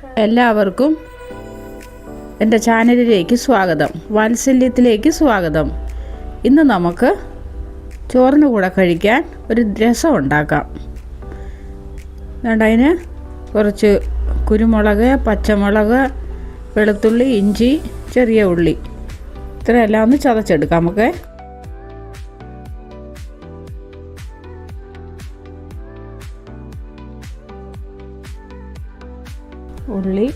എല്ലാവർക്കും എൻ്റെ ചാനലിലേക്ക് സ്വാഗതം. വാത്സല്യത്തിലേക്ക് സ്വാഗതം. ഇന്ന് നമുക്ക് ചോറിന് കൂടെ കഴിക്കാൻ ഒരു രസം ഉണ്ടാക്കാം. അതിന് കുറച്ച് കുരുമുളക്, പച്ചമുളക്, വെളുത്തുള്ളി, ഇഞ്ചി, ചെറിയ ഉള്ളി ഇത്രയെല്ലാം ഒന്ന് ചതച്ചെടുക്കാം. നമുക്ക് ഉള്ളി,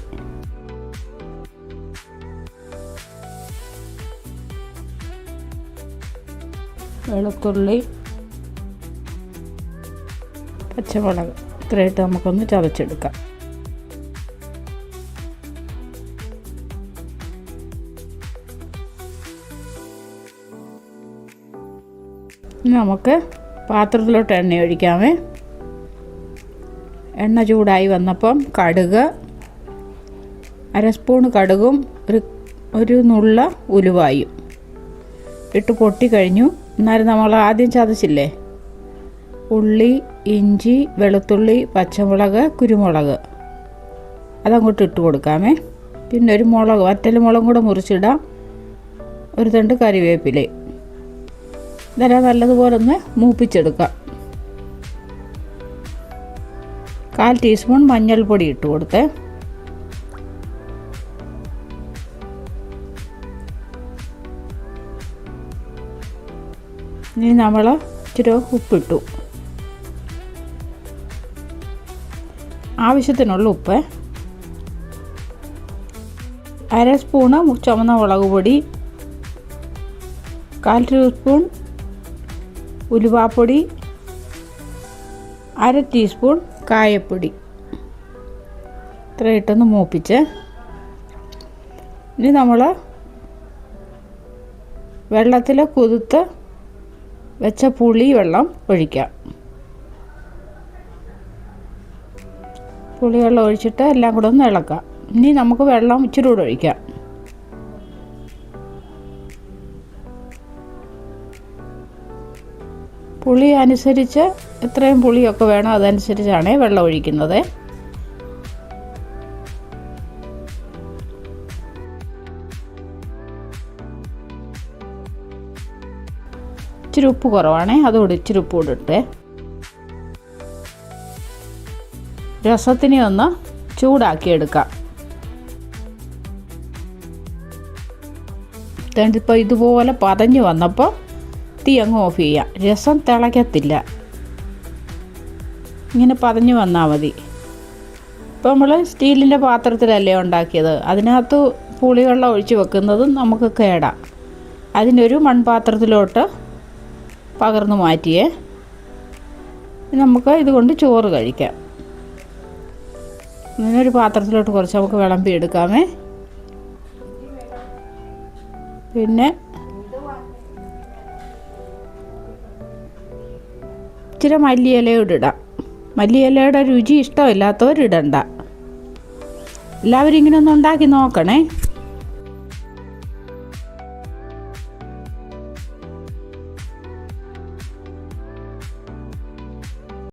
വെളുത്തുള്ളി, പച്ചമുളക് ഇത്രയായിട്ട് നമുക്കൊന്ന് ചതച്ചെടുക്കാം. നമുക്ക് പാത്രത്തിലോട്ട് എണ്ണ ഒഴിക്കാമേ. എണ്ണ ചൂടായി വന്നപ്പം കടുക്, അര സ്പൂൺ കടുകും ഒരു നുള്ള ഉലുവായും ഇട്ട് പൊട്ടിക്കഴിഞ്ഞു. എന്നാലും നമ്മൾ ആദ്യം ചതച്ചില്ലേ ഉള്ളി, ഇഞ്ചി, വെളുത്തുള്ളി, പച്ചമുളക്, കുരുമുളക് അതങ്ങോട്ട് ഇട്ട് കൊടുക്കാമേ. പിന്നെ ഒരു മുളക്, വറ്റൽ മുളകും കൂടെ മുറിച്ചിടാം. ഒരു തണ്ട് കറിവേപ്പില. ഇതെല്ലാം നല്ലതുപോലെ ഒന്ന് മൂപ്പിച്ചെടുക്കാം. 1/4 ടീസ്പൂൺ മഞ്ഞൾപ്പൊടി ഇട്ട് കൊടുത്ത്, ഇനി നമ്മൾ ഇച്ചിരി ഉപ്പിട്ടു. ആവശ്യത്തിനുള്ള ഉപ്പ്, അര സ്പൂണ് ചുവന്ന മുളക് പൊടി, 1/4 ടീസ്പൂൺ ഉലുവാപ്പൊടി, അര ടീസ്പൂൺ കായപ്പൊടി ഇത്ര ഇട്ടൊന്ന് മൂപ്പിച്ച് ഇനി നമ്മൾ വെള്ളത്തിൽ കുതിർത്ത് വെച്ച പുളി വെള്ളം ഒഴിക്കാം. പുളി വെള്ളം ഒഴിച്ചിട്ട് എല്ലാം കൂടെ ഒന്ന് ഇളക്കാം. ഇനി നമുക്ക് വെള്ളം ഇച്ചിരി കൂടെ ഒഴിക്കാം. പുളി അനുസരിച്ച് എത്രയും പുളിയൊക്കെ വേണം അതനുസരിച്ചാണ് വെള്ളം ഒഴിക്കുന്നത്. ഇച്ചിരി ഉപ്പ് കുറവാണേ, അതുകൂടി ഇച്ചിരി ഉപ്പ് കൂടെ ഇട്ട് രസത്തിനെ ഒന്ന് ചൂടാക്കിയെടുക്കാം. ഇപ്പോൾ ഇതുപോലെ പതഞ്ഞ് വന്നപ്പോൾ തീ അങ്ങ് ഓഫ് ചെയ്യാം. രസം തിളയ്ക്കത്തില്ല, ഇങ്ങനെ പതഞ്ഞ് വന്നാൽ മതി. ഇപ്പോൾ നമ്മൾ സ്റ്റീലിൻ്റെ പാത്രത്തിലല്ലേ ഉണ്ടാക്കിയത്, അതിനകത്ത് പുളിവെള്ളം ഒഴിച്ച് വെക്കുന്നതും നമുക്ക് കേടാം. അതിനൊരു മൺപാത്രത്തിലോട്ട് പകർന്നു മാറ്റിയേ നമുക്ക് ഇതുകൊണ്ട് ചോറ് കഴിക്കാം. ഇങ്ങനൊരു പാത്രത്തിലോട്ട് കുറച്ച് നമുക്ക് വിളമ്പി എടുക്കാമേ. പിന്നെ ഇച്ചിരി മല്ലിയിലയോട് ഇടാം. മല്ലിയിലയുടെ രുചി ഇഷ്ടമില്ലാത്തവരിടണ്ട. എല്ലാവരും ഇങ്ങനെ ഒന്ന് ഉണ്ടാക്കി നോക്കണേ.